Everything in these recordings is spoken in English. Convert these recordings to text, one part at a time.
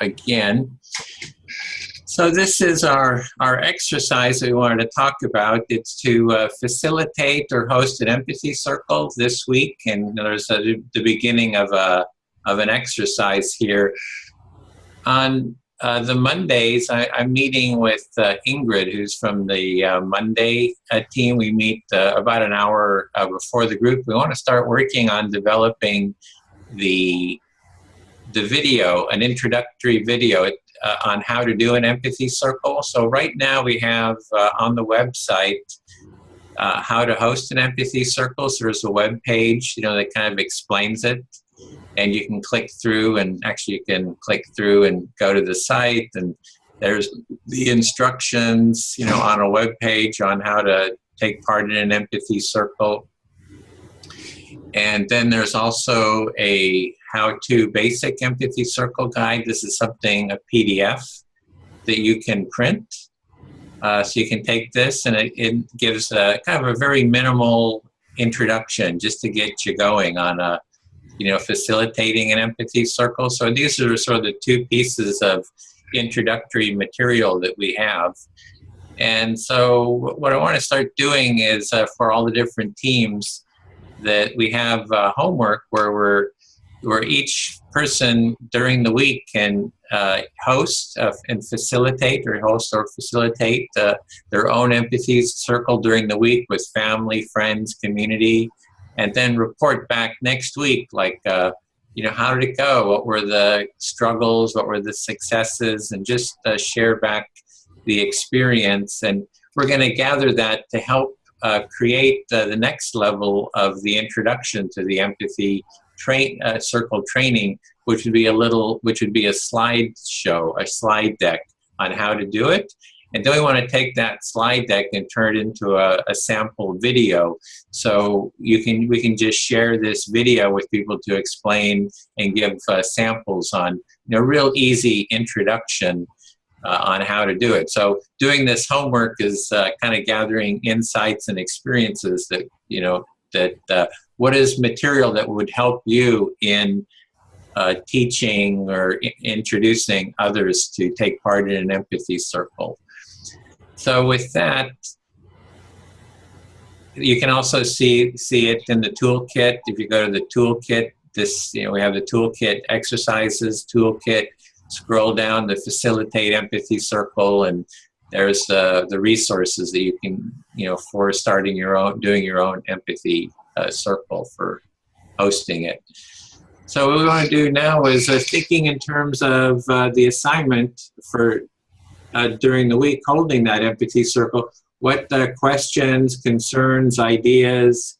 again. So this is our exercise that we wanted to talk about. It's to facilitate or host an empathy circle this week, and there's the beginning of an exercise here. On the Mondays, I'm meeting with Ingrid, who's from the Monday team. We meet about an hour before the group. We want to start working on developing the video, an introductory video on how to do an empathy circle. So right now we have on the website how to host an empathy circle. So there's a web page, that kind of explains it. And you can click through, and actually you can click through and go to the site, and there's the instructions, on a web page on how to take part in an empathy circle. And then there's also a how-to basic empathy circle guide. This is something, a PDF that you can print. So you can take this, and it gives kind of a very minimal introduction just to get you going on facilitating an empathy circle. So these are sort of the two pieces of introductory material that we have. And so what I want to start doing is for all the different teams that we have homework where each person during the week can host and facilitate their own empathy circle during the week with family, friends, community, and then report back next week, like, how did it go? What were the struggles? What were the successes? And just share back the experience. And we're going to gather that to help create the next level of the introduction to the empathy circle training, which would be a slide deck on how to do it. And then we want to take that slide deck and turn it into a sample video. So we can just share this video with people to explain and give samples on real easy introduction on how to do it. So doing this homework is kind of gathering insights and experiences that what is material that would help you in teaching or introducing others to take part in an empathy circle. So with that, you can also see it in the toolkit. If you go to the toolkit, we have the toolkit exercises toolkit. Scroll down to facilitate empathy circle, and there's the resources that you can, for starting doing your own empathy circle for hosting it. So what we want to do now is thinking in terms of the assignment for during the week holding that empathy circle. What questions, concerns, ideas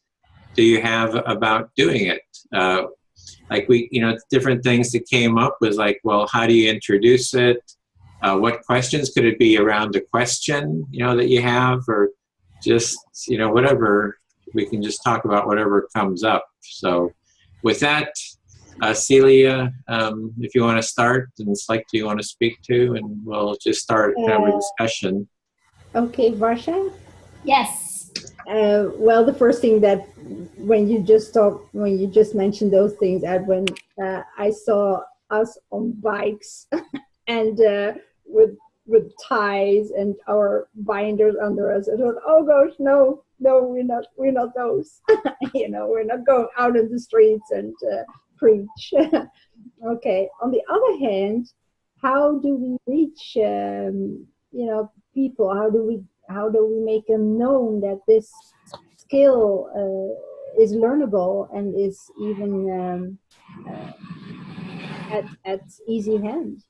do you have about doing it? Different things that came up was like, well, how do you introduce it? What questions could it be around the question, that you have, or just, whatever. We can just talk about whatever comes up. So with that, Celia, if you want to start, and Select, do you want to speak to, and we'll just start kind of a discussion. Okay, Varsha? Yes. Well, the first thing that when you just mentioned those things, Edwin, I saw us on bikes and with ties and our binders under us. I thought, oh gosh, no, we're not those. We're not going out in the streets and preach. Okay. On the other hand, how do we reach people? How do we make them known that this skill is learnable and is even at easy hands?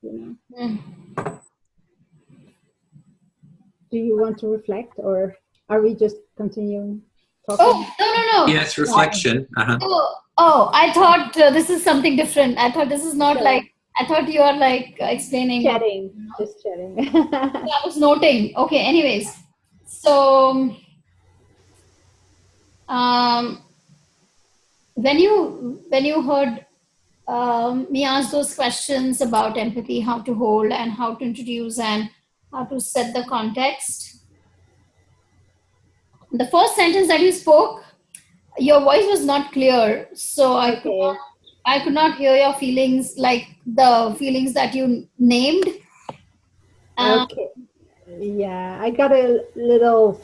Do you want to reflect, or are we just continuing talking? Oh, no. Yes, reflection. Oh, I thought this is something different. I thought this is not like, I thought you are like explaining. Just chatting. I was noting. Okay, anyways. So, when you heard me ask those questions about empathy, how to hold and how to introduce and how to set the context, the first sentence that you spoke, your voice was not clear, so I could not I could not hear your feelings, like the feelings that you named. Okay. Yeah, I got a little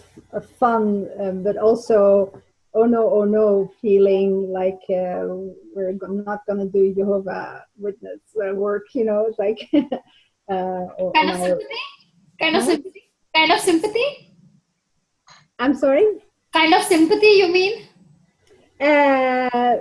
fun, but also oh no feeling like not going to do Jehovah Witness work, it's like or Kind of sympathy? Kind of Huh? sympathy? Kind of sympathy? I'm sorry? Kind of sympathy, you mean? Uh,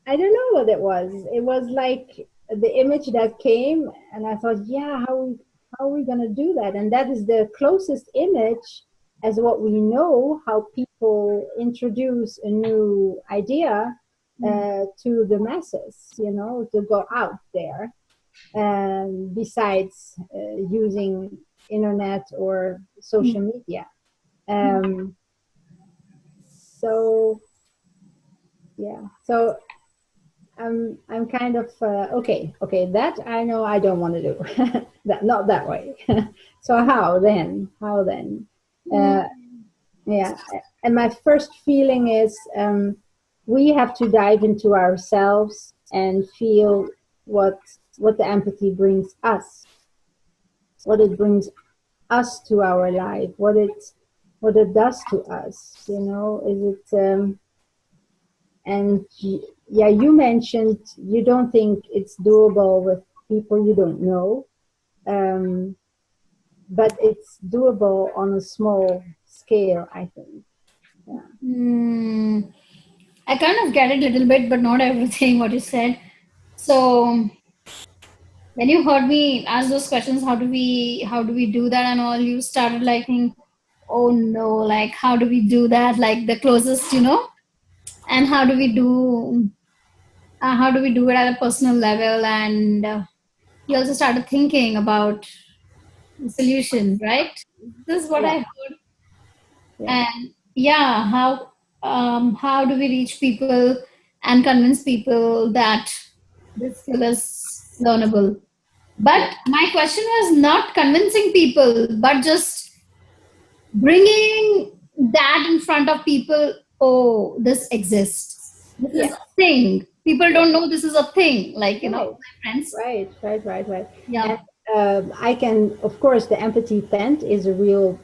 I don't know what it was. It was like the image that came, and I thought, yeah, how are we gonna do that? And that is the closest image as what we know how people introduce a new idea to the masses, to go out there. Besides using internet or social media. So yeah, so I'm kind of okay. That I know I don't want to do. That not that way. So how then? Yeah, and my first feeling is we have to dive into ourselves and feel what the empathy brings us, what it brings us to our life, what it does to us. Is it and yeah, you mentioned you don't think it's doable with people you don't know, but it's doable on a small scale, I think. Yeah. I kind of get it a little bit, but not everything what you said. So when you heard me ask those questions, how do we do that and all, you started like thinking, oh no, like how do we do that? Like the closest, and how do we do it at a personal level? And you also started thinking about the solution, right? This is what I heard. Yeah. And yeah, how do we reach people and convince people that this skill is learnable? But my question was not convincing people, but just bringing that in front of people. Oh, this exists. This is a thing. People don't know this is a thing. Like, my friends. Right. Yeah. And I can, of course, the empathy tent is a real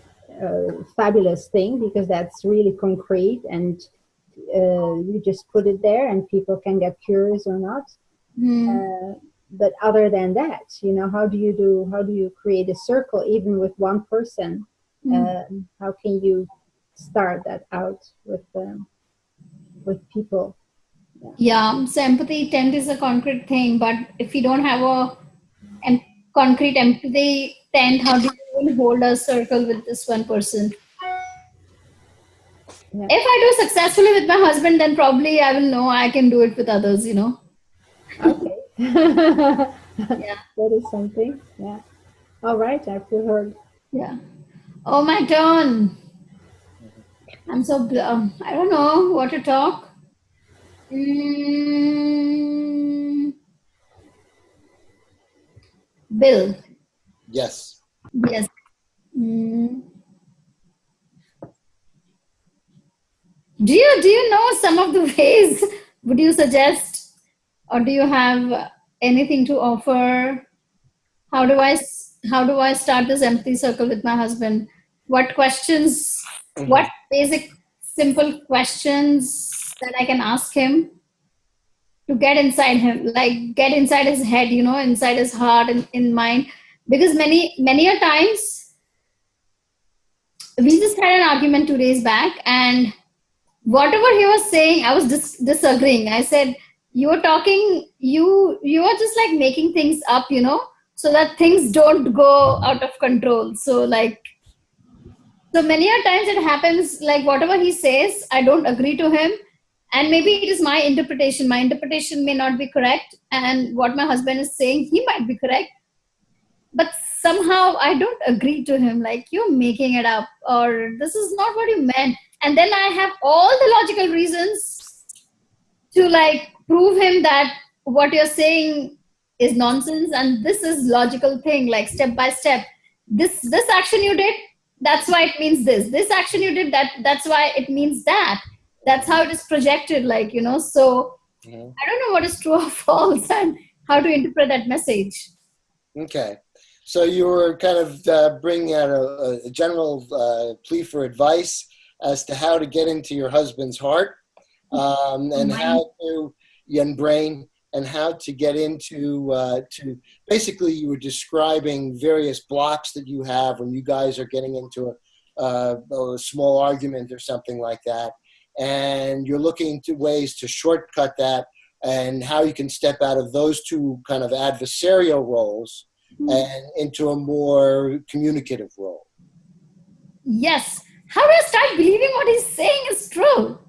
fabulous thing because that's really concrete and you just put it there and people can get curious or not. But other than that, how do you create a circle even with one person? How can you start that out with people? Yeah, so empathy tent is a concrete thing, but if you don't have a concrete empathy tent, how do you even hold a circle with this one person? Yeah. If I do successfully with my husband, then probably I will know I can do it with others, Okay. Yeah. That is something. Yeah. All right, I feel heard. Yeah. Oh, my turn. I'm so, I don't know what to talk. Bill. Yes. Yes. Do you know some of the ways would you suggest, or do you have anything to offer? How do I start this empathy circle with my husband? What questions, what basic simple questions that I can ask him to get inside him, like get inside his head, inside his heart and in mind? Because many a times we just had an argument 2 days back, and whatever he was saying, I was disagreeing. I said, you were talking, you are just like making things up, so that things don't go out of control. So many a times it happens, like whatever he says, I don't agree to him. And maybe it is my interpretation. My interpretation may not be correct. And what my husband is saying, he might be correct. But somehow I don't agree to him, like you're making it up, or this is not what you meant. And then I have all the logical reasons to like prove him that what you're saying is nonsense and this is logical thing, like step by step. This action you did, that's why it means this. This action you did, that's why it means that. That's how it is projected, like, so Mm-hmm. I don't know what is true or false and how to interpret that message. Okay. So you were kind of bringing out a general plea for advice as to how to get into your husband's heart, and how to, and brain, and how to get into, to basically you were describing various blocks that you have when you guys are getting into a small argument or something like that. And you're looking to ways to shortcut that and how you can step out of those two kind of adversarial roles and into a more communicative role. Yes. How do I start believing what he's saying is true?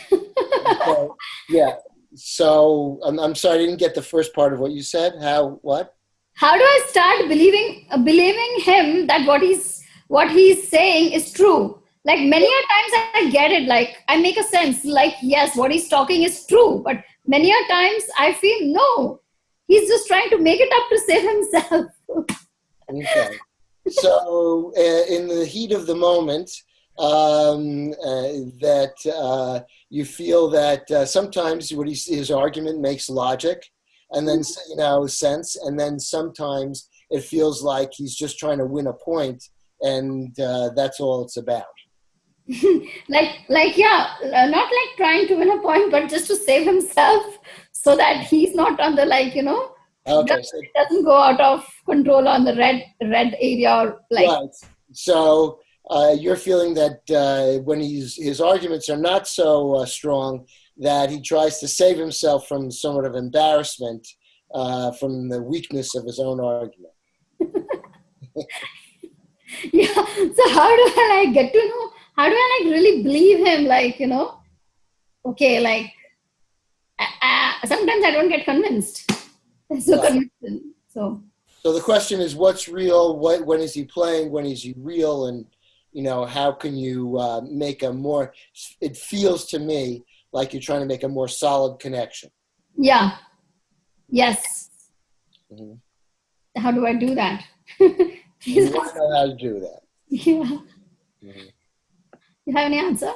So, yeah. So I'm sorry, I didn't get the first part of what you said. How, what? How do I start believing him that what he's saying is true? Like many a times I get it, like I make a sense, like yes, what he's talking is true, but many a times I feel no, he's just trying to make it up to save himself. Okay. So in the heat of the moment, that you feel that sometimes his argument makes logic, and then sense, and then sometimes it feels like he's just trying to win a point, and that's all it's about. like yeah, not like trying to win a point, but just to save himself so that he's not on the Okay, so, doesn't go out of control on the red area or like. Right. So you're feeling that when his arguments are not so strong, that he tries to save himself from somewhat of embarrassment from the weakness of his own argument. Yeah. So how do I get to know? How do I really believe him? Okay, sometimes I don't get convinced. So Right. convincing. So the question is, what's real? When is he playing? When is he real? And how can you make a more? It feels to me like you're trying to make a more solid connection. Yeah. Yes. Mm-hmm. How do I do that? You want to know how to do that. Yeah. Mm-hmm. You have any answer?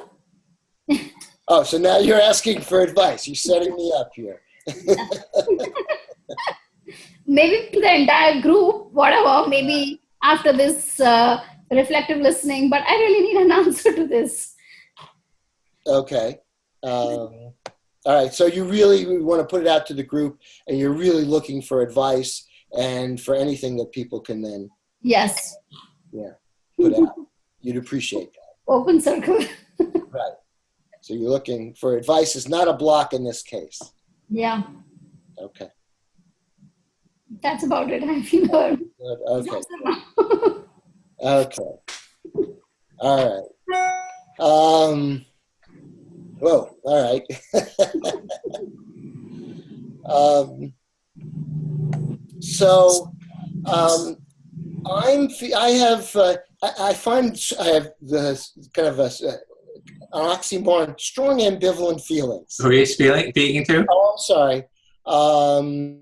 Oh, so now you're asking for advice. You're setting me up here. Maybe to the entire group, whatever, maybe after this reflective listening, but I really need an answer to this. Okay. All right. So you really want to put it out to the group, and you're really looking for advice and for anything that people can then. Yes. Yeah. Put out. You'd appreciate that. Open circle. Right. So you're looking for advice is not a block in this case. Yeah. Okay. That's about it. I feel heard. Good. Okay. Okay. All right. Whoa. All right. I find I have the kind of an oxymoron, strong ambivalent feelings. Who are you speaking to? Oh, I'm sorry. I'm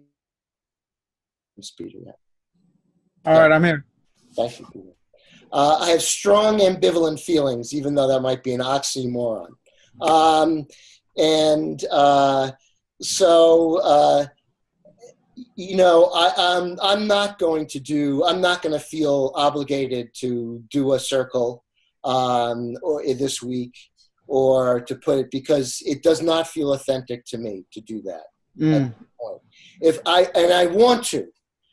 speeding up. All right, I'm here. Thank you, Peter. I have strong ambivalent feelings, even though that might be an oxymoron. I'm not going to feel obligated to do a circle or this week, or to put it, because it does not feel authentic to me to do that. At this point. I want to.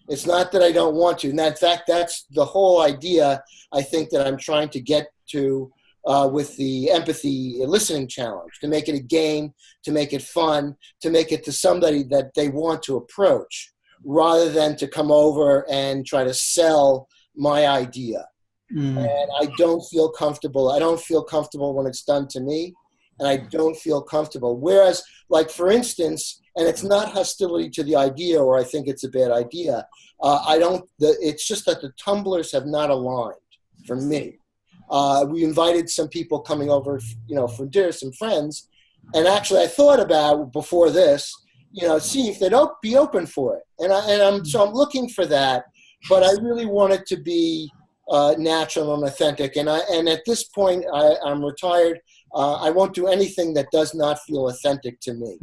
It's not that I don't want to. And in fact, that's the whole idea, I think, that I'm trying to get to with the empathy listening challenge, to make it a game, to make it fun, to make it to somebody that they want to approach, rather than to come over and try to sell my idea. And I don't feel comfortable. I don't feel comfortable when it's done to me, and I don't feel comfortable. Whereas, like, for instance, and it's not hostility to the idea, or I think it's a bad idea. It's just that the tumblers have not aligned for me. We invited some people coming over, for dinner, some friends, and actually I thought about before this, see if they'd be open for it. And I'm looking for that, but I really want it to be natural and authentic. And at this point, I'm retired. I won't do anything that does not feel authentic to me.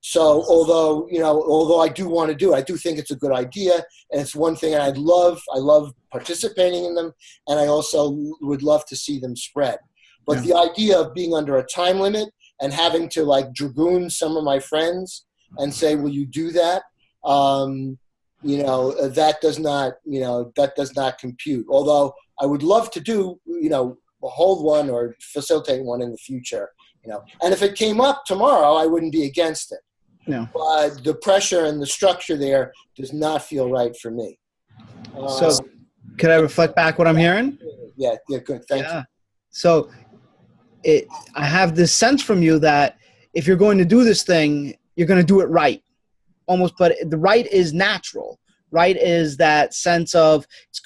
So although I do want to do it, I do think it's a good idea, and it's one thing I love participating in them, and I also would love to see them spread. But the idea of being under a time limit and having to like dragoon some of my friends and say, will you do that? That does not compute. Although I would love to do, hold one or facilitate one in the future, and if it came up tomorrow, I wouldn't be against it. No. But the pressure and the structure there does not feel right for me. So could I reflect back what I'm hearing? Yeah, good. Thank you. So I have this sense from you that if you're going to do this thing, you're going to do it right. Almost, but the right is natural. Right is that sense of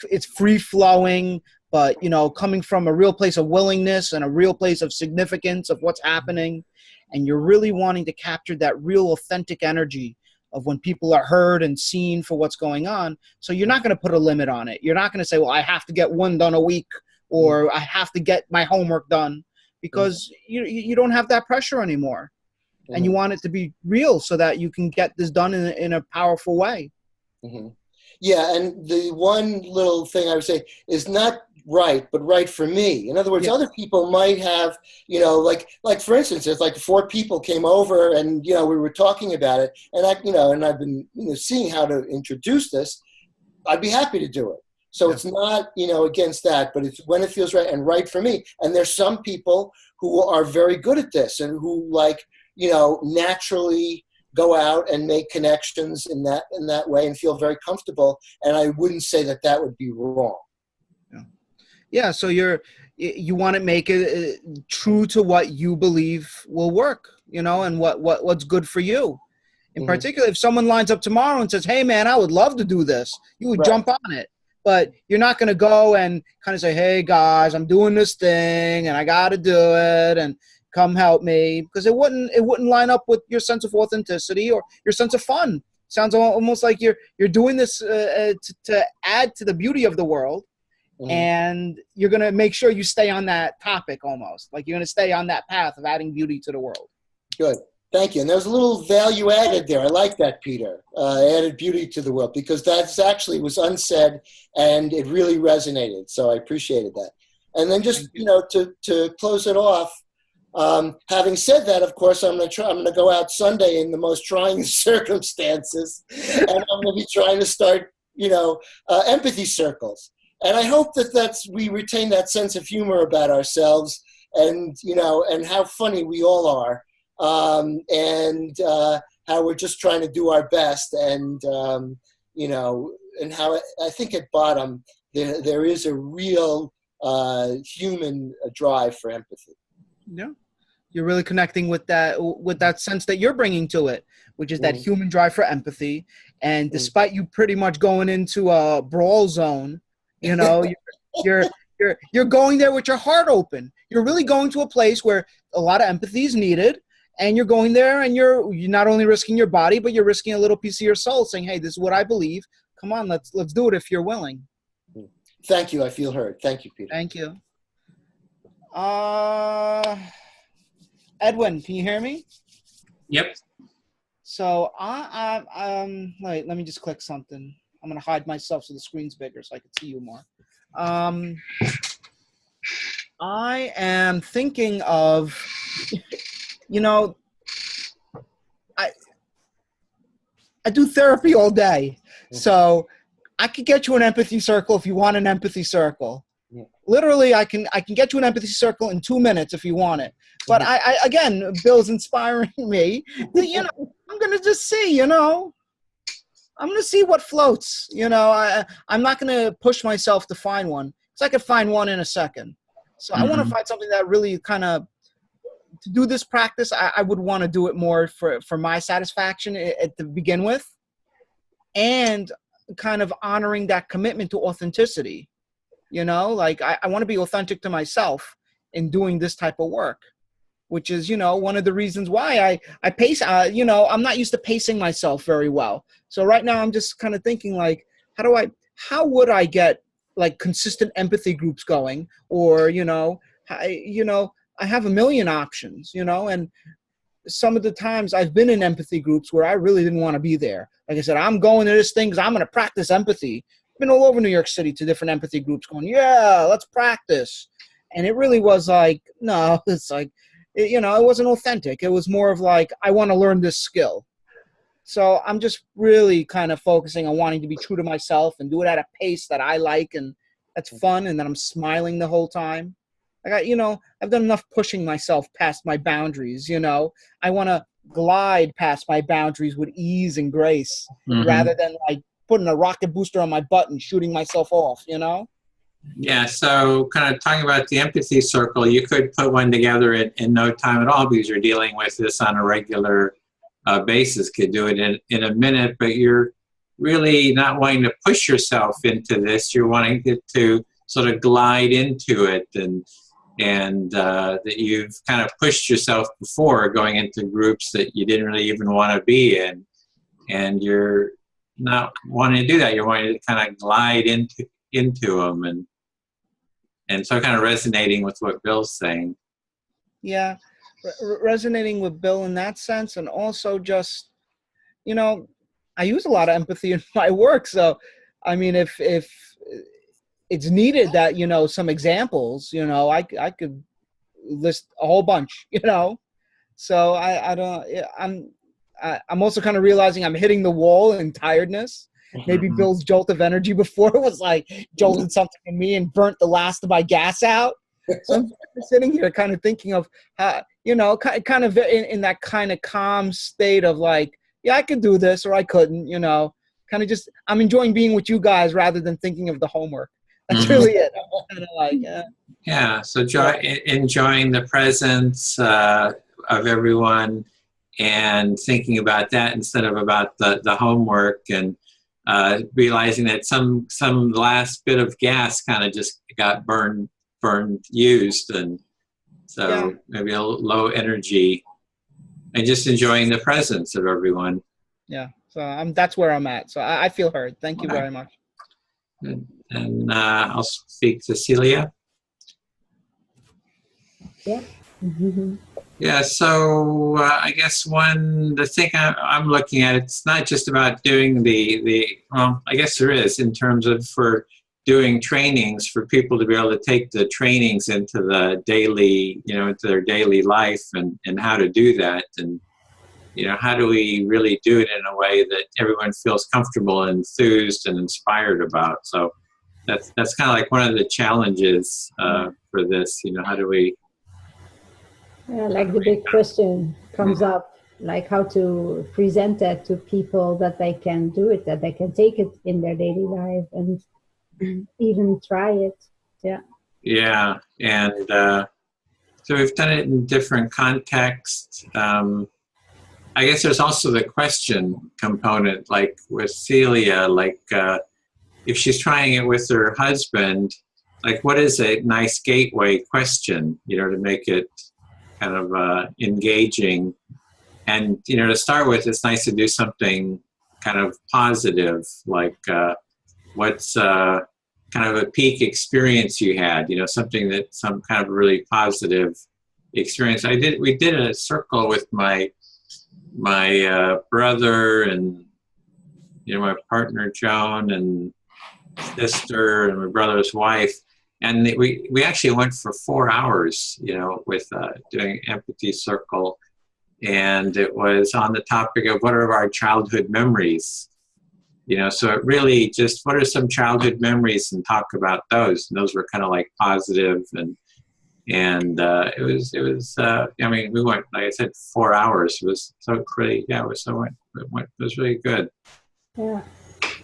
it's free flowing, but coming from a real place of willingness and a real place of significance of what's happening, and you're really wanting to capture that real authentic energy of when people are heard and seen for what's going on. So you're not going to put a limit on it. You're not going to say, well, I have to get one done a week, or I have to get my homework done, because you don't have that pressure anymore. And you want it to be real so that you can get this done in a powerful way. Yeah, and the one little thing I would say is not right, but right for me. In other words, other people might have, like for instance, if like 4 people came over and, we were talking about it, and I've been, seeing how to introduce this, I'd be happy to do it. So it's not, against that, but it's when it feels right and right for me. And there's some people who are very good at this and who naturally go out and make connections in that way and feel very comfortable. And I wouldn't say that would be wrong. Yeah. So you want to make it true to what you believe will work, and what's good for you. In particular, if someone lines up tomorrow and says, hey man, I would love to do this, you would jump on it. But you're not going to go and kind of say, hey guys, I'm doing this thing and I got to do it and come help me, because it wouldn't line up with your sense of authenticity or your sense of fun. Sounds almost like you're doing this to add to the beauty of the world, and you're going to make sure you stay on that topic almost. Like you're going to stay on that path of adding beauty to the world. Good. Thank you. And there's a little value added there. I like that, Peter. Added beauty to the world, because that's actually was unsaid and it really resonated. So I appreciated that. And then just, to close it off, having said that, of course, I'm going to go out Sunday in the most trying circumstances, and I'm going to be trying to start, empathy circles. And I hope that we retain that sense of humor about ourselves, and and how funny we all are, and how we're just trying to do our best, and and how I think at bottom there is a real human drive for empathy. Yeah. You're really connecting with that sense that you're bringing to it, which is that human drive for empathy. And despite you pretty much going into a brawl zone, you're going there with your heart open. You're really going to a place where a lot of empathy is needed, and you're going there and you're not only risking your body, but you're risking a little piece of your soul, saying, hey, this is what I believe. Come on, let's do it if you're willing. Thank you. I feel heard. Thank you, Peter. Thank you. Edwin, can you hear me? Yep. So wait, let me just click something. I'm going to hide myself so the screen's bigger so I can see you more. I am thinking of, I do therapy all day. So I could get you an empathy circle if you want an empathy circle. Literally, I can get you an empathy circle in 2 minutes if you want it. But I again, Bill's inspiring me. I'm gonna just see. I'm gonna see what floats. I'm not gonna push myself to find one, because I could find one in a second. So I want to find something that really kind of, to do this practice, I would want to do it more for my satisfaction to begin with, and kind of honoring that commitment to authenticity. Like I want to be authentic to myself in doing this type of work, which is, one of the reasons why I pace, I'm not used to pacing myself very well. So right now I'm just kind of thinking like, how would I get like consistent empathy groups going, or, I have a million options, and some of the times I've been in empathy groups where I really didn't want to be there. Like I said, I'm going to this thing because I'm going to practice empathy. I've been all over New York City to different empathy groups going, yeah, let's practice. And it really was like, no, it's like, it wasn't authentic. It was more of like, I want to learn this skill. So I'm just really kind of focusing on wanting to be true to myself and do it at a pace that I like and that's fun, and that I'm smiling the whole time. I've done enough pushing myself past my boundaries. I want to glide past my boundaries with ease and grace, rather than like putting a rocket booster on my butt and shooting myself off, Yeah, so kind of talking about the empathy circle, you could put one together in no time at all because you're dealing with this on a regular basis. Could do it in a minute, but you're really not wanting to push yourself into this. You're wanting to sort of glide into it, and that you've kind of pushed yourself before going into groups that you didn't really even want to be in, and you're not wanting to do that. You're wanting to kind of glide into them, and so kind of resonating with what Bill's saying. Yeah, resonating with Bill in that sense, and also just, I use a lot of empathy in my work. So, I mean, if it's needed that, some examples, I could list a whole bunch, So I'm also kind of realizing I'm hitting the wall in tiredness. Maybe Bill's jolt of energy before was like jolted something in me and burnt the last of my gas out. So I'm sitting here kind of thinking of how, kind of in that kind of calm state of like, yeah, I could do this or I couldn't, kind of just, I'm enjoying being with you guys rather than thinking of the homework. That's really it. I'm kind of like, yeah. So enjoying the presence of everyone and thinking about that instead of about the homework, and realizing that some last bit of gas kind of just got used, and so maybe a low energy, and just enjoying the presence of everyone. Yeah, so that's where I'm at. So I feel heard. Thank you very much. And I'll speak to Celia. Yeah. Yeah, so I guess the thing I'm looking at, it's not just about doing well, I guess there is, in terms of for doing trainings, for people to be able to take the trainings into the daily, into their daily life, and how to do that, and how do we really do it in a way that everyone feels comfortable and enthused and inspired about. So that's kind of like one of the challenges for this, how do we... Like the big question comes up, like how to present that to people that they can do it, that they can take it in their daily life and even try it. Yeah. Yeah, and so we've done it in different contexts. I guess there's also the question component, like with Celia, like if she's trying it with her husband, like what is a nice gateway question, to make it kind of engaging. And, to start with, it's nice to do something kind of positive, like what's kind of a peak experience you had, something that some kind of really positive experience. We did a circle with my brother and, my partner, Joan, and sister, and my brother's wife. And we actually went for 4 hours, with doing empathy circle. And it was on the topic of what are our childhood memories, so it really just, what are some childhood memories, and talk about those. And those were kind of like positive, and it was I mean, we went, like I said, 4 hours. It was so pretty. Yeah, it was really good. Yeah.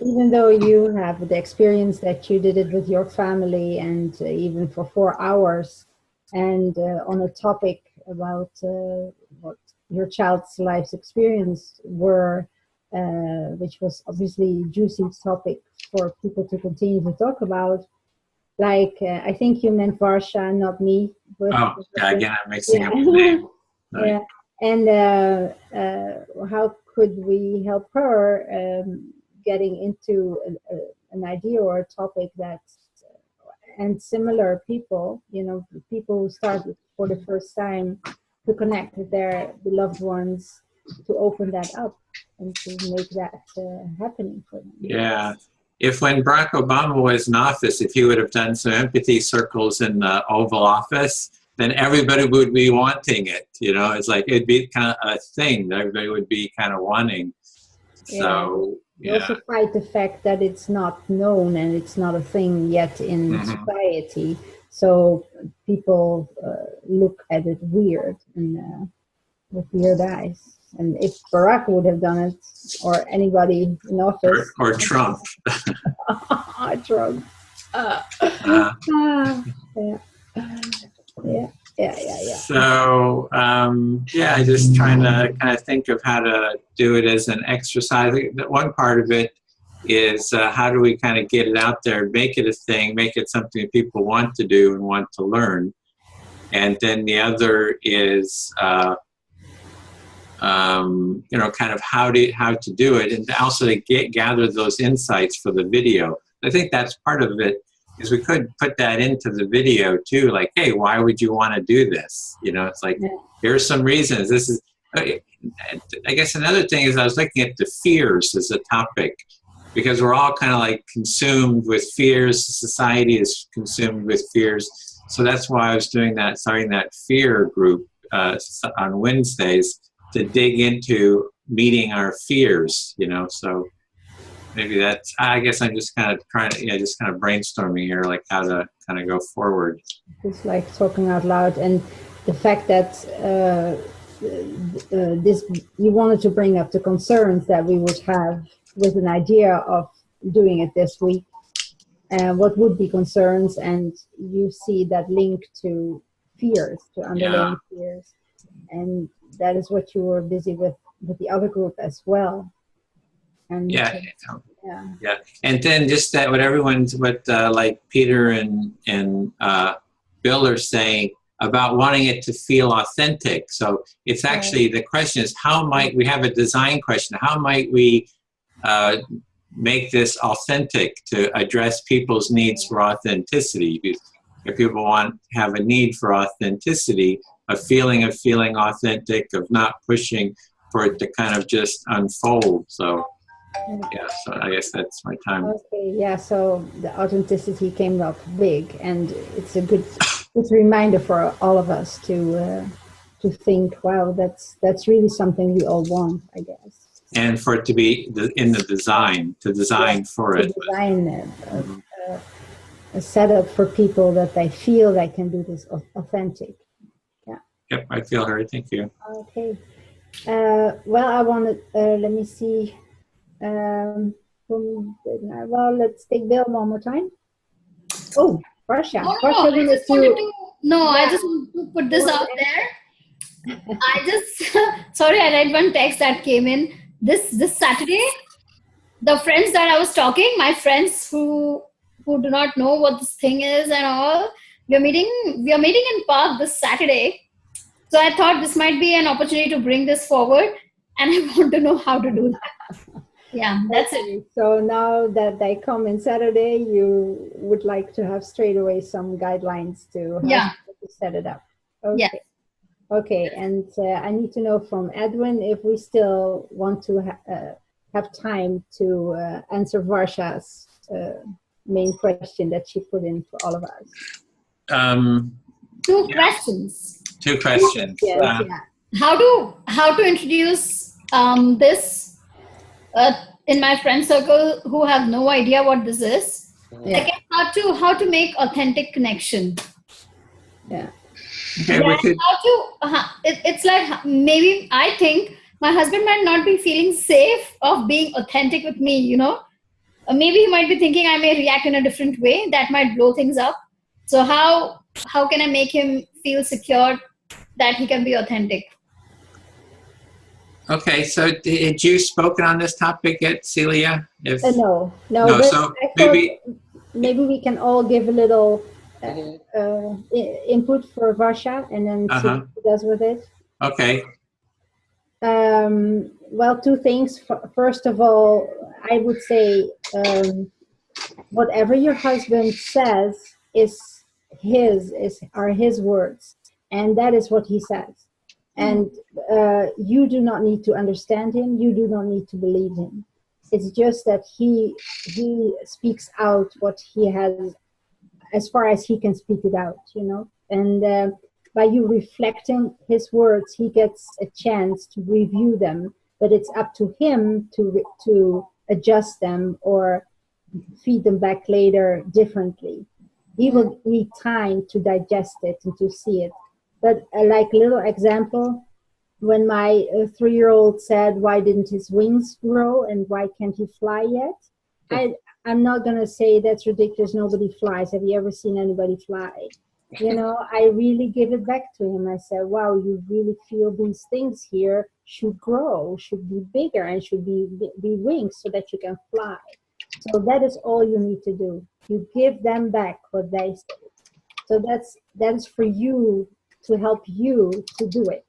Even though you have the experience that you did it with your family, and even for 4 hours, and on a topic about what your child's life's experience were, which was obviously a juicy topic for people to continue to talk about. Like, I think you meant Varsha, not me. Yeah, again, I'm mixing up the name. Right. Yeah, and how could we help her getting into an idea or a topic that's and similar people, you know, people who start for the first time to connect with their beloved ones, to open that up and to make that happening for them. Yeah. If when Barack Obama was in office, if he would have done some empathy circles in the Oval Office, then everybody would be wanting it. You know, it's like it'd be kind of a thing that everybody would be kind of wanting. So, You also fight the fact that it's not known and it's not a thing yet in society. So people look at it weird and with weird eyes. And if Barack would have done it, or anybody in office, or Trump, Trump, yeah. So I just trying to kind of think of how to do it as an exercise. One part of it is how do we kind of get it out there, make it a thing, make it something that people want to do and want to learn. And then the other is kind of how to do it, and also to gather those insights for the video. I think that's part of it, is we could put that into the video too, like, hey, why would you want to do this? You know, it's like, here's some reasons. This is, I guess another thing is I was looking at the fears as a topic, because we're all kind of like consumed with fears. Society is consumed with fears. So that's why I was starting that fear group on Wednesdays, to dig into meeting our fears, you know. So maybe that's, I guess I'm just kind of trying to, just kind of brainstorming here, like how to kind of go forward. It's like talking out loud, and the fact that this, you wanted to bring up the concerns that we would have with an idea of doing it this week, and what would be concerns, and you see that link to fears, to underlying fears, and that is what you were busy with the other group as well. And and then just that what like Peter and Bill are saying about wanting it to feel authentic. So it's actually, the question is, how might we have a design question? How might we make this authentic to address people's needs for authenticity? If people have a need for authenticity, a feeling of feeling authentic, of not pushing for it to kind of just unfold. So so I guess that's my time. Okay, so the authenticity came up big, and it's a good reminder for all of us to think, wow, that's really something we all want, I guess. And for it to be in the design, to design for it. Design a setup for people that they feel they can do this authentic. Yep, I feel her. Thank you. Okay. Well, I wanted, let me see. Well, let's take Bill one more time. Oh, Varsha. I just want to put this out there. Sorry, I read one text that came in. This Saturday, the friends that I was talking, my friends who do not know what this thing is and all, we are meeting in park this Saturday. So I thought this might be an opportunity to bring this forward, and I want to know how to do that. Yeah, that's it. So now that they come in Saturday, you would like to have straight away some guidelines to how to set it up. Okay. Yeah. Okay, and I need to know from Edwin if we still want to have time to answer Varsha's main question that she put in for all of us. Two questions. Two questions. Yes, How to introduce this in my friend circle who have no idea what this is. Second, how to make authentic connection. Yeah. Okay, it's like, maybe I think my husband might not be feeling safe of being authentic with me, you know. Maybe he might be thinking I may react in a different way that might blow things up. So how can I make him feel secure that he can be authentic? Okay, so had you spoken on this topic yet, Celia? No. So maybe we can all give a little input for Varsha, and then see what he does with it. Okay. Well, two things. First of all, I would say whatever your husband says, are his words, and that is what he says. And you do not need to understand him. You do not need to believe him. It's just that he speaks out what he has, as far as he can speak it out, you know. And by you reflecting his words, he gets a chance to review them. But it's up to him to adjust them or feed them back later differently. He will need time to digest it and to see it. But like a little example, when my 3-year-old said, why didn't his wings grow and why can't he fly yet? I'm not going to say that's ridiculous, nobody flies. Have you ever seen anybody fly? You know, I really give it back to him. I said, wow, you really feel these things here should grow, should be bigger, and should be wings so that you can fly. So that is all you need to do. You give them back what they say. So that's for you, to help you to do it.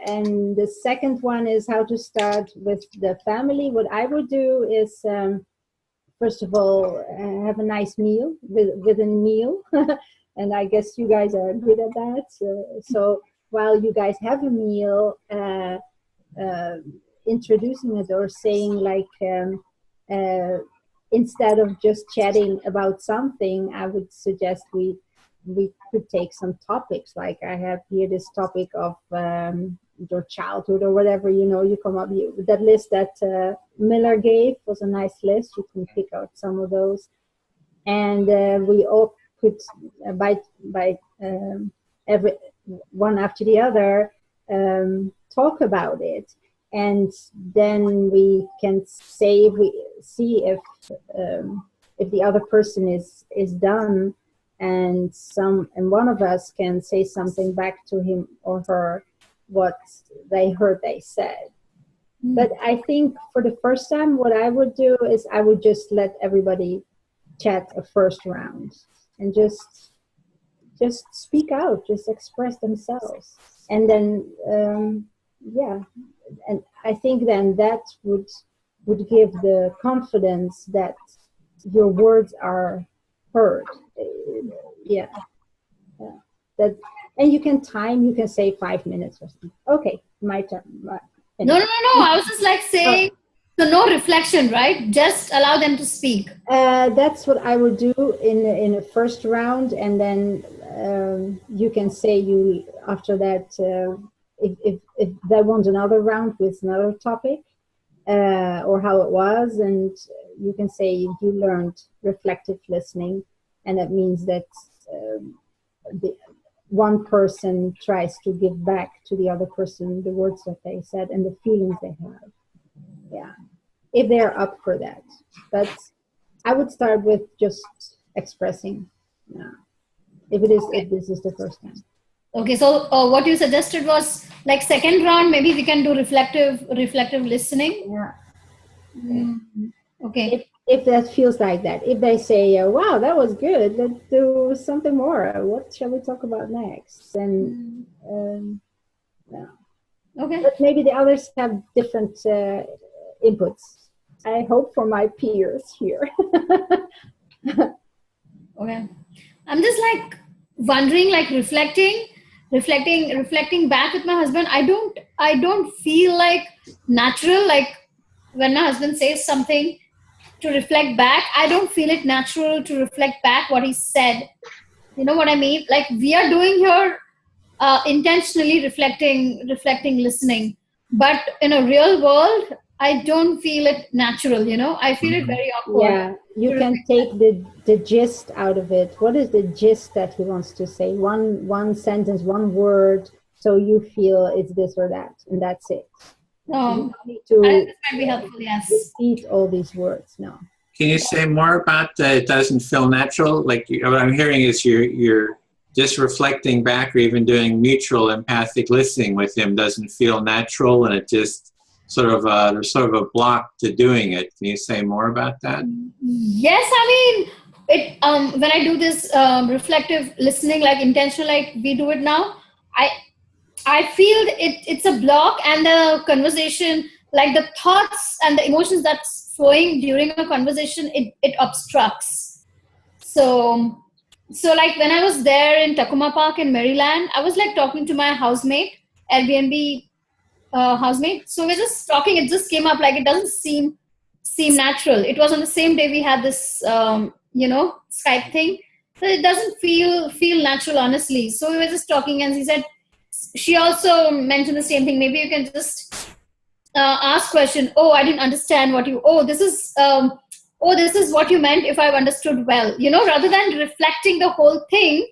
And the second one is how to start with the family. What I would do is, first of all, have a nice meal with a meal. And I guess you guys are good at that. So while you guys have a meal, introducing it or saying like, instead of just chatting about something, I would suggest we could take some topics. Like I have here this topic of your childhood or whatever, you know, you come up with that list that Miller gave was a nice list. You can pick out some of those. And we all could, by every one after the other, talk about it. And then we can see if the other person is done, and one of us can say something back to him or her what they heard they said. But I think for the first time, what I would do is I would just let everybody chat a first round and just speak out, just express themselves, and then and I think then that would give the confidence that your words are heard. That, and you can say 5 minutes or something. Okay, my turn. No. I was just like saying, so no reflection, right? Just allow them to speak. That's what I would do in a first round, and then you can say after that. If they want another round with another topic, or how it was, and you can say you learned reflective listening, and that means that the one person tries to give back to the other person the words that they said and the feelings they have. Yeah, if they're up for that. But I would start with just expressing. If this is the first time. Okay, so what you suggested was like second round, maybe we can do reflective listening. Yeah. Okay. If that feels like that. If they say, wow, that was good, let's do something more. What shall we talk about next? And Okay. But maybe the others have different inputs. I hope for my peers here. Okay. I'm just like wondering, like reflecting back with my husband. I don't feel like natural. Like when my husband says something to reflect back, I don't feel it natural to reflect back what he said. You know what I mean? Like we are doing here intentionally reflecting, listening. But in a real world, I don't feel it natural, you know? I feel it very awkward. Yeah, you can take the gist out of it. What is the gist that he wants to say? One sentence, one word, so you feel it's this or that, and that's it. You need to I think this might be helpful, yes. repeat all these words, no. Can you say more about it doesn't feel natural? Like what I'm hearing is you're just reflecting back, or even doing mutual empathic listening with him doesn't feel natural, and it just there's sort of a block to doing it. Can you say more about that? Yes, I mean, it. When I do this reflective listening, like intentional, like we do it now, I feel it's a block, and the conversation, like the thoughts and the emotions that's flowing during a conversation, it obstructs. So like when I was there in Takuma Park in Maryland, I was like talking to my housemate, Airbnb housemate. So we're just talking. It just came up like it doesn't seem natural. It was on the same day we had this, Skype thing. So it doesn't feel natural, honestly. So we were just talking, and she also mentioned the same thing. Maybe you can just ask question. Oh, I didn't understand what you. Oh, this is. Oh, this is what you meant. If I've understood well, rather than reflecting the whole thing,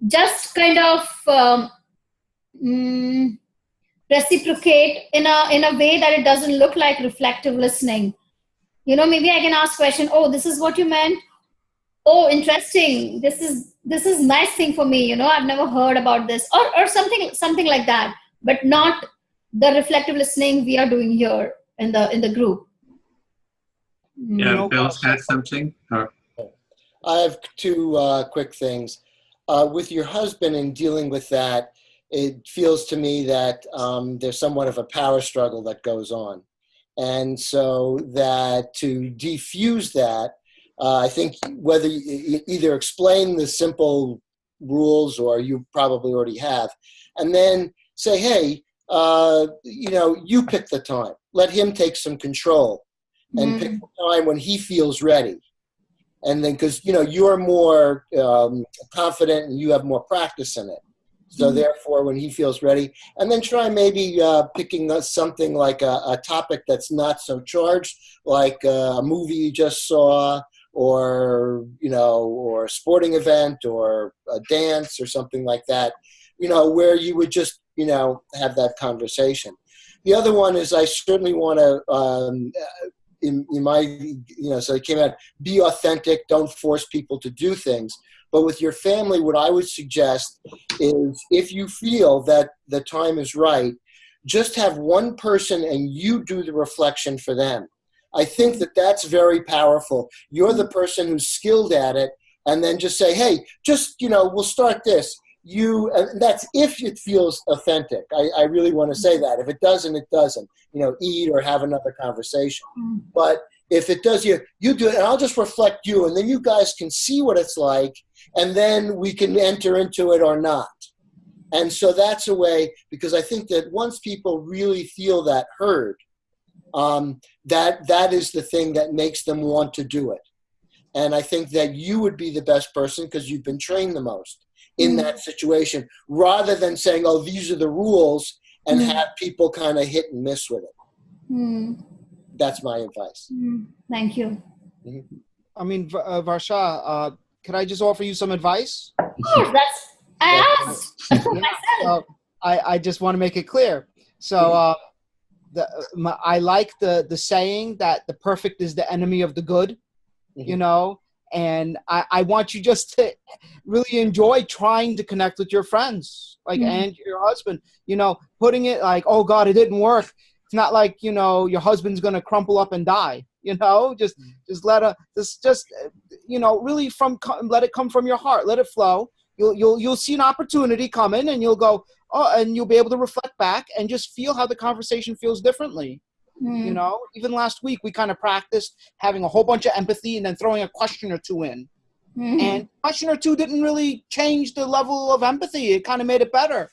just kind of reciprocate in a way that it doesn't look like reflective listening. Maybe I can ask question. Oh, this is what you meant. Oh, interesting. This is nice thing for me. I've never heard about this, or something like that. But not the reflective listening we are doing here in the group. Yeah, Bill's got something. Or? I have two quick things. With your husband in dealing with that, it feels to me that there's somewhat of a power struggle that goes on. And so that to defuse that, I think whether you either explain the simple rules or you probably already have, and then say, hey, you pick the time. Let him take some control and pick the time when he feels ready. And then, because, you're more confident and you have more practice in it. So therefore, when he feels ready, and then try maybe picking something like a topic that's not so charged, like a movie you just saw, or or a sporting event, or a dance, or something like that, where you would just have that conversation. The other one is I certainly want to. In my, so it came out, be authentic, don't force people to do things. But with your family, what I would suggest is if you feel that the time is right, just have one person and you do the reflection for them. I think that that's very powerful. You're the person who's skilled at it, and then just say, hey, just, we'll start this. That's if it feels authentic. I really want to say that. If it doesn't, it doesn't. Eat or have another conversation. But if it does, you do it, and I'll just reflect you, and then you guys can see what it's like, and then we can enter into it or not. And so that's a way, because I think that once people really feel that heard, that is the thing that makes them want to do it. And I think that you would be the best person because you've been trained the most in that situation, rather than saying, oh, these are the rules, and have people kind of hit and miss with it. That's my advice. Thank you. I mean, Varsha, could I just offer you some advice? Oh, I asked myself. I just want to make it clear. So I like the saying that the perfect is the enemy of the good, and I want you just to really enjoy trying to connect with your friends, and your husband, putting it like, oh God, it didn't work. It's not like, your husband's going to crumple up and die, just let really let it come from your heart. Let it flow. You'll see an opportunity coming, and you'll go, oh, and you'll be able to reflect back and just feel how the conversation feels differently. Even last week we kind of practiced having a whole bunch of empathy and then throwing a question or two in. And question or two didn't really change the level of empathy. It kind of made it better.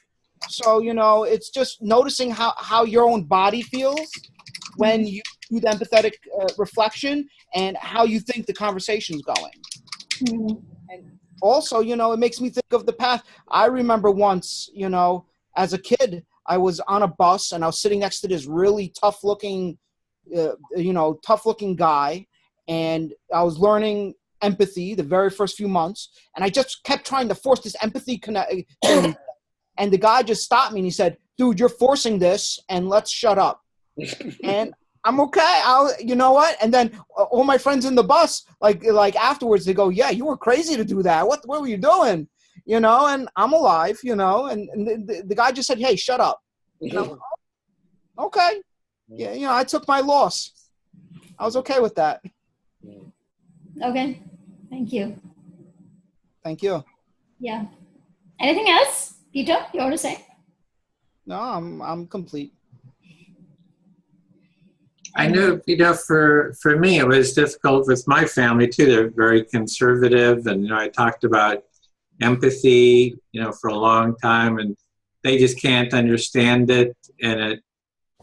So, it's just noticing how your own body feels when you do the empathetic reflection and how you think the conversation's going. And also, it makes me think of the past. I remember once, as a kid, I was on a bus and I was sitting next to this really tough-looking guy, and I was learning empathy the very first few months, and I just kept trying to force this empathy connection. And the guy just stopped me and he said, dude, you're forcing this, and let's shut up. And I'm okay. You know what? And then all my friends in the bus, like afterwards, they go, yeah, you were crazy to do that. What were you doing? And I'm alive, and the guy just said, hey, shut up. Okay. Yeah, I took my loss. I was okay with that. Okay. Thank you. Thank you. Yeah. Anything else, Peter, you want to say? No, I'm complete. I knew, for me, it was difficult with my family too. They're very conservative, and I talked about empathy, for a long time, and they just can't understand it. And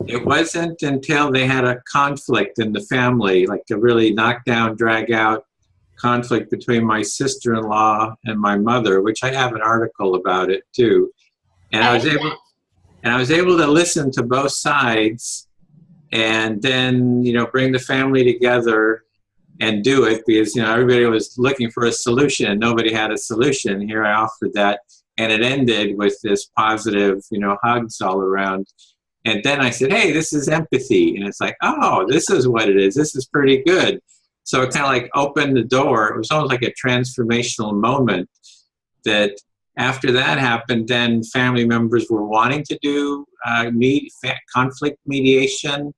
it wasn't until they had a conflict in the family, like a really knockdown, drag out conflict between my sister-in-law and my mother, which I have an article about it too. And I was able to listen to both sides, and then bring the family together and do it, because everybody was looking for a solution and nobody had a solution. Here I offered that, and it ended with this positive hugs all around. And then I said, hey, this is empathy. And it's like, oh, this is what it is. This is pretty good. So it kind of like opened the door. It was almost like a transformational moment that after that happened, then family members were wanting to do conflict mediation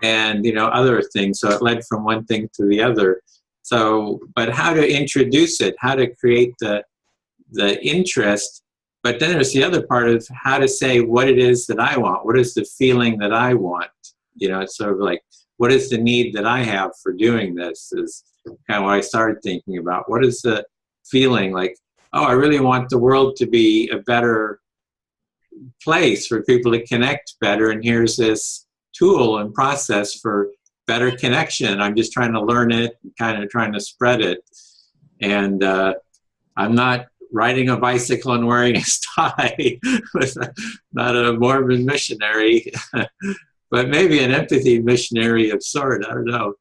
and, other things. So it led from one thing to the other. So, but how to introduce it, how to create the interest. But then there's the other part of how to say what it is that I want. What is the feeling that I want? It's sort of like, what is the need that I have for doing this is kind of what I started thinking about. What is the feeling like, oh, I really want the world to be a better place for people to connect better. And here's this tool and process for better connection. I'm just trying to learn it, kind of trying to spread it. And I'm not riding a bicycle and wearing a tie, not a Mormon missionary, but maybe an empathy missionary of sort. I don't know.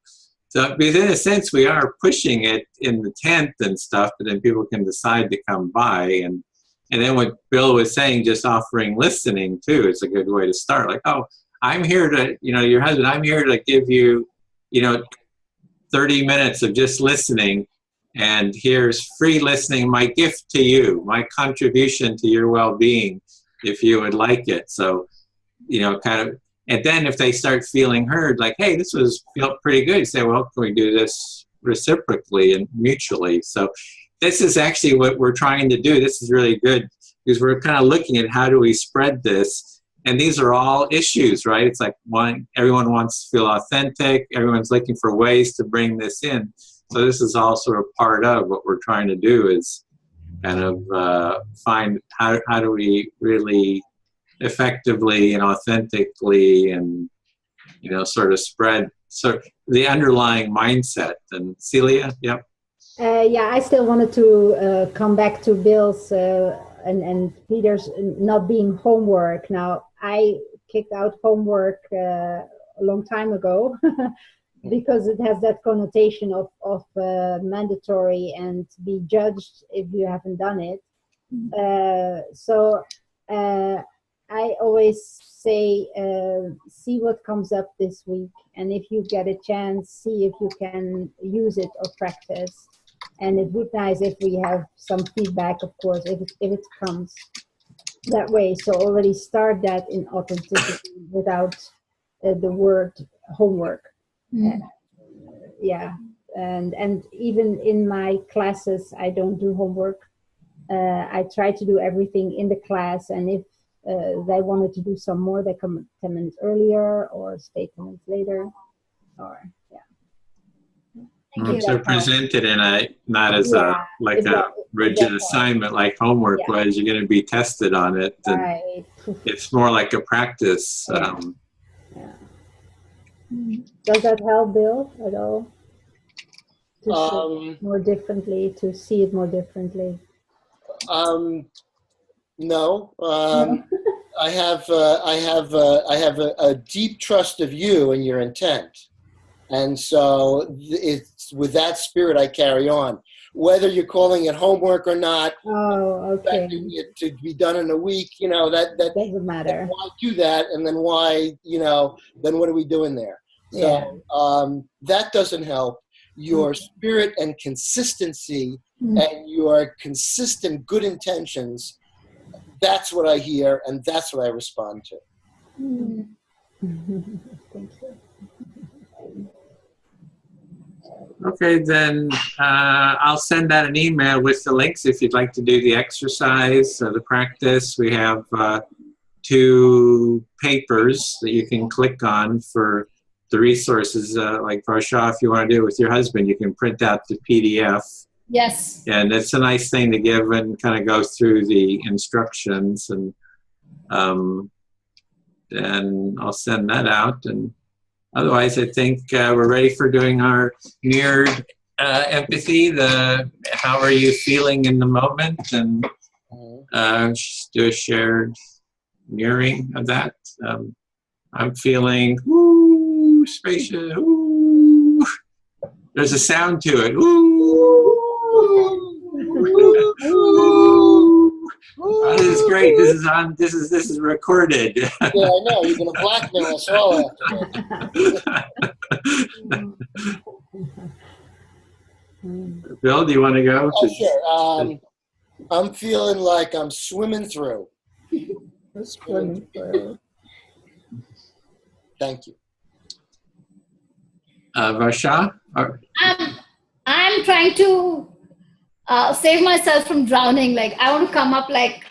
So, because in a sense, we are pushing it in the tent and stuff, but then people can decide to come by. And then what Bill was saying, just offering listening too, is a good way to start. Like, oh, I'm here to, your husband, I'm here to give you, 30 minutes of just listening. And here's free listening, my gift to you, my contribution to your well-being, if you would like it. So, kind of, and then if they start feeling heard, like, hey, this felt pretty good, you say, well, can we do this reciprocally and mutually? So this is actually what we're trying to do. This is really good, because we're kind of looking at how do we spread this. And these are all issues, right? It's like everyone wants to feel authentic. Everyone's looking for ways to bring this in. So this is all sort of part of what we're trying to do, is kind of find how do we really effectively and authentically and, sort of spread the underlying mindset. And Celia, yep. Yeah, I still wanted to come back to Bill's and Peter's not being homework. Now, I kicked out homework a long time ago. Because it has that connotation of mandatory and to be judged if you haven't done it. So I always say, see what comes up this week. And if you get a chance, see if you can use it or practice. And it would be nice if we have some feedback, of course, if it comes that way. So already start that in authenticity without the word homework. Yeah, and even in my classes, I don't do homework. I try to do everything in the class, and if they wanted to do some more, they come 10 minutes earlier or stay 10 minutes later. Or So presented in not as a rigid assignment like homework was. You're going to be tested on it. And right. It's more like a practice. Does that help, Bill, at all? To more differently, to see it more differently. No. I have a deep trust of you and your intent, and so it's with that spirit I carry on. Whether you're calling it homework or not, expecting it to be done in a week, that doesn't matter. Why do that, and then why, then what are we doing there? So that doesn't help. Your spirit and consistency and your consistent good intentions, that's what I hear, and that's what I respond to. Thank you. Okay, then I'll send out an email with the links if you'd like to do the exercise, the practice. We have 2 papers that you can click on the resources, like Varsha, if you want to do it with your husband, you can print out the PDF. Yes. And it's a nice thing to give and kind of go through the instructions. And then I'll send that out. And otherwise, I think we're ready for doing our mirrored empathy. How are you feeling in the moment? And just do a shared mirroring of that. I'm feeling spacious. Ooh. There's a sound to it. Ooh. Oh, this is great. This is on. This is recorded. Yeah, I know. You're gonna blackmail us all after. Bill, do you want to go? Oh, sure. I'm feeling like I'm swimming through. Swimming through. Thank you. Varsha? I'm trying to save myself from drowning. Like, I want to come up like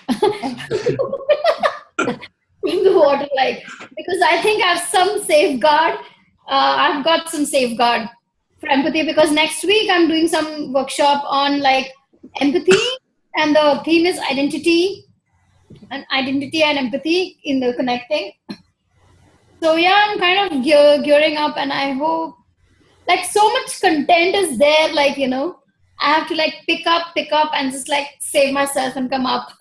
in the water, like, because I think I have some safeguard. I've got some safeguard for empathy, because next week I'm doing some workshop on like empathy, and the theme is identity and empathy in the connecting. So yeah, I'm kind of gearing up, and I hope, like, so much content is there, like, you know, I have to like pick up and just like save myself and come up.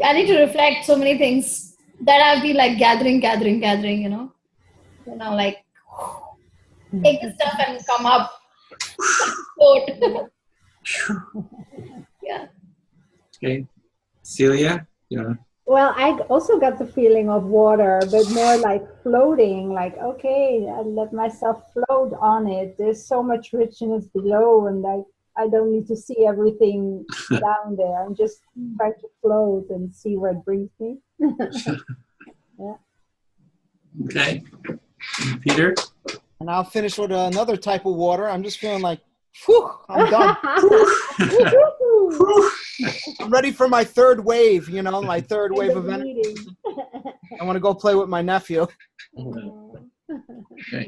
I need to reflect so many things that I've been like gathering, you know. You know, like take the stuff and come up. Yeah. Okay. Celia? Yeah. Well, I also got the feeling of water, but more like floating, like, okay, I let myself float on it. There's so much richness below, and I don't need to see everything down there. I'm just trying to float and see where it brings me. Yeah. Okay. Peter? And I'll finish with another type of water. I'm just feeling like, whew, I'm done. I'm ready for my third wave, you know, my third wave of energy. I want to go play with my nephew. Okay.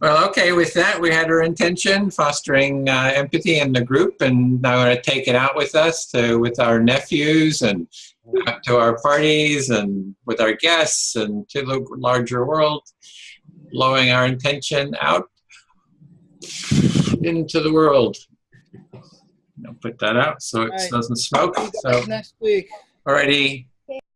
Well, okay, with that, we had our intention, fostering empathy in the group, and now we're going to take it out with us with our nephews and to our parties and with our guests and to the larger world, blowing our intention out into the world. I'll put that out so it doesn't smoke. So next week. Alrighty.